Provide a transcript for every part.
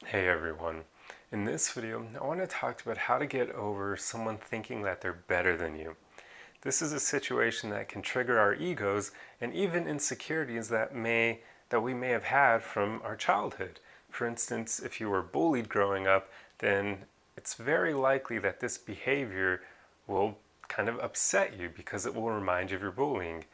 Hey everyone. In this video, I want to talk about how to get over someone thinking that they're better than you. This is a situation that can trigger our egos and even insecurities that we may have had from our childhood. For instance, if you were bullied growing up, then it's very likely that this behavior will kind of upset you because it will remind you of your bullying.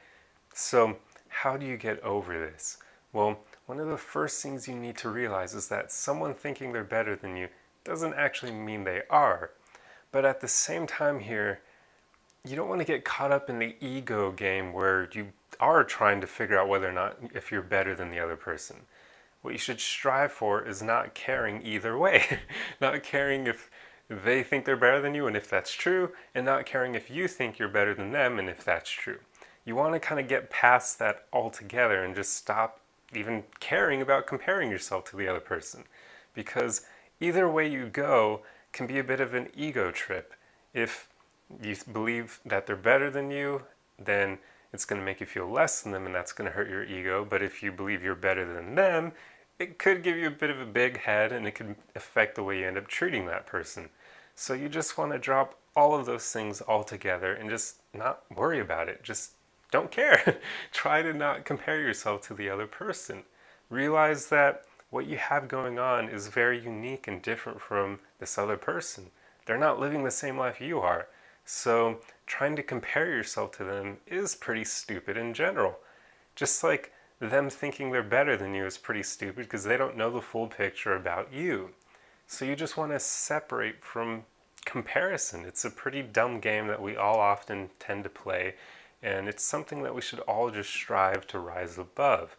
So, how do you get over this? Well, one of the first things you need to realize is that someone thinking they're better than you doesn't actually mean they are. But at the same time, here, you don't want to get caught up in the ego game where you are trying to figure out whether or not if you're better than the other person. What you should strive for is not caring either way. Not caring if they think they're better than you and if that's true, and not caring if you think you're better than them and if that's true. You want to kind of get past that altogether and just stop even caring about comparing yourself to the other person. Because either way you go can be a bit of an ego trip. If you believe that they're better than you, then it's going to make you feel less than them and that's going to hurt your ego. But if you believe you're better than them, it could give you a bit of a big head and it could affect the way you end up treating that person. So you just want to drop all of those things altogether and just not worry about it. Just don't care. Try to not compare yourself to the other person. Realize that what you have going on is very unique and different from this other person. They're not living the same life you are. So trying to compare yourself to them is pretty stupid in general. Just like them thinking they're better than you is pretty stupid because they don't know the full picture about you. So you just want to separate from comparison. It's a pretty dumb game that we all often tend to play, and it's something that we should all just strive to rise above.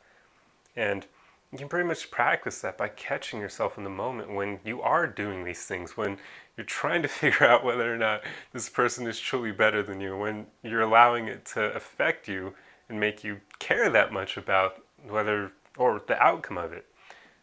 And you can pretty much practice that by catching yourself in the moment when you are doing these things, when you're trying to figure out whether or not this person is truly better than you, when you're allowing it to affect you and make you care that much about whether or the outcome of it.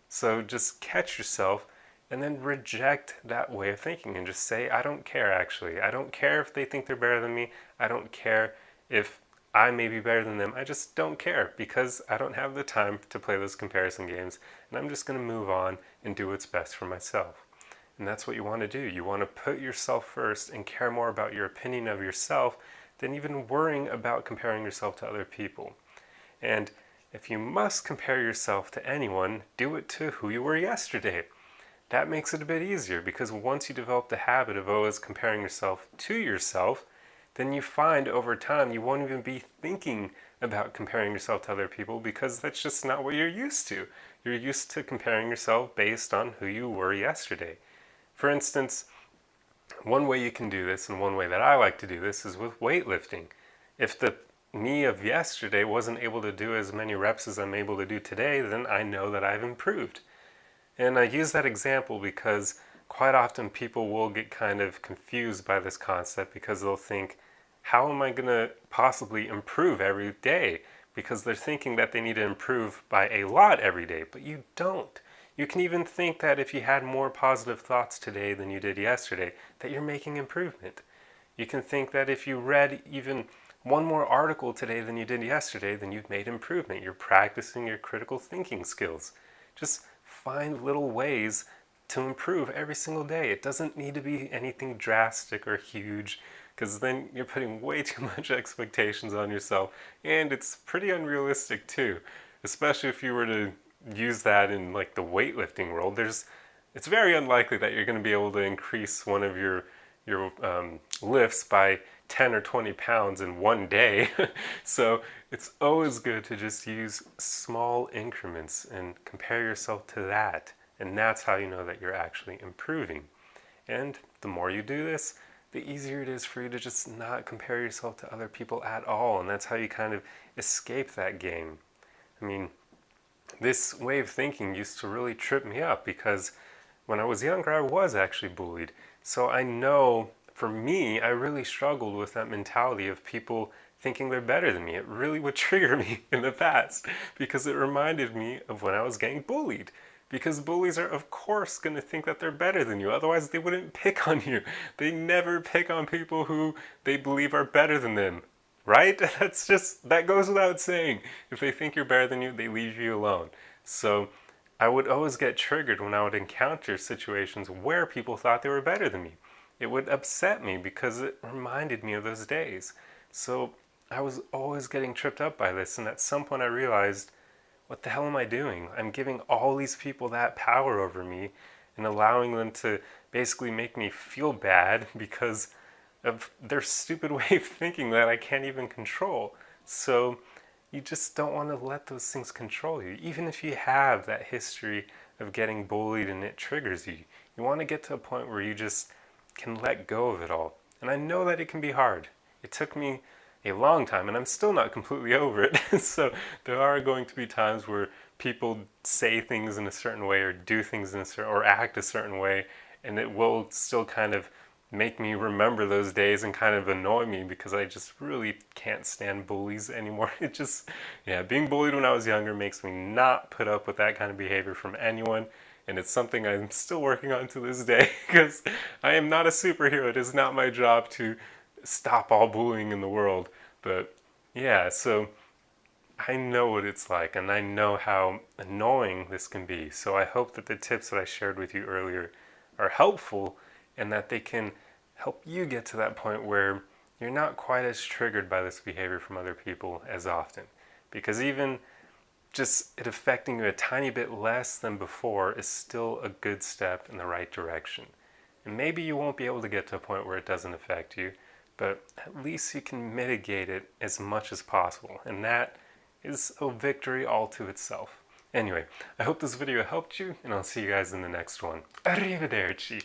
So just catch yourself and then reject that way of thinking and just say, I don't care actually. I don't care if they think they're better than me. I don't care if I may be better than them. I just don't care because I don't have the time to play those comparison games, and I'm just going to move on and do what's best for myself. And that's what you want to do. You want to put yourself first and care more about your opinion of yourself than even worrying about comparing yourself to other people. And if you must compare yourself to anyone, do it to who you were yesterday. That makes it a bit easier because once you develop the habit of always comparing yourself to yourself, then you find over time you won't even be thinking about comparing yourself to other people because that's just not what you're used to. You're used to comparing yourself based on who you were yesterday. For instance, one way you can do this, and one way that I like to do this, is with weightlifting. If the me of yesterday wasn't able to do as many reps as I'm able to do today, then I know that I've improved. And I use that example because quite often people will get kind of confused by this concept because they'll think, how am I going to possibly improve every day? Because they're thinking that they need to improve by a lot every day, but you don't. You can even think that if you had more positive thoughts today than you did yesterday, that you're making improvement. You can think that if you read even one more article today than you did yesterday, then you've made improvement. You're practicing your critical thinking skills. Just find little ways to improve every single day. It doesn't need to be anything drastic or huge because then you're putting way too much expectations on yourself and it's pretty unrealistic too, especially if you were to use that in like the weightlifting world. It's very unlikely that you're going to be able to increase one of your lifts by 10 or 20 pounds in one day. So it's always good to just use small increments and compare yourself to that. And that's how you know that you're actually improving. And the more you do this, the easier it is for you to just not compare yourself to other people at all. And that's how you kind of escape that game. I mean, this way of thinking used to really trip me up because when I was younger, I was actually bullied. So I know for me, I really struggled with that mentality of people thinking they're better than me. It really would trigger me in the past because it reminded me of when I was getting bullied. Because bullies are, of course, going to think that they're better than you. Otherwise, they wouldn't pick on you. They never pick on people who they believe are better than them. Right? That goes without saying. If they think you're better than you, they leave you alone. So I would always get triggered when I would encounter situations where people thought they were better than me. It would upset me because it reminded me of those days. So I was always getting tripped up by this, and at some point I realized, what the hell am I doing? I'm giving all these people that power over me and allowing them to basically make me feel bad because of their stupid way of thinking that I can't even control. So you just don't want to let those things control you. Even if you have that history of getting bullied and it triggers you, you want to get to a point where you just can let go of it all. And I know that it can be hard. It took me a long time, and I'm still not completely over it. So there are going to be times where people say things in a certain way or do things in a certain or act a certain way, and it will still kind of make me remember those days and kind of annoy me because I just really can't stand bullies anymore. It just, yeah, being bullied when I was younger makes me not put up with that kind of behavior from anyone. And it's something I'm still working on to this day because I am not a superhero. It is not my job to stop all bullying in the world. But yeah, so I know what it's like and I know how annoying this can be. So I hope that the tips that I shared with you earlier are helpful and that they can help you get to that point where you're not quite as triggered by this behavior from other people as often. Because even just it affecting you a tiny bit less than before is still a good step in the right direction. And maybe you won't be able to get to a point where it doesn't affect you, but at least you can mitigate it as much as possible. And that is a victory all to itself. Anyway, I hope this video helped you, and I'll see you guys in the next one. Arrivederci!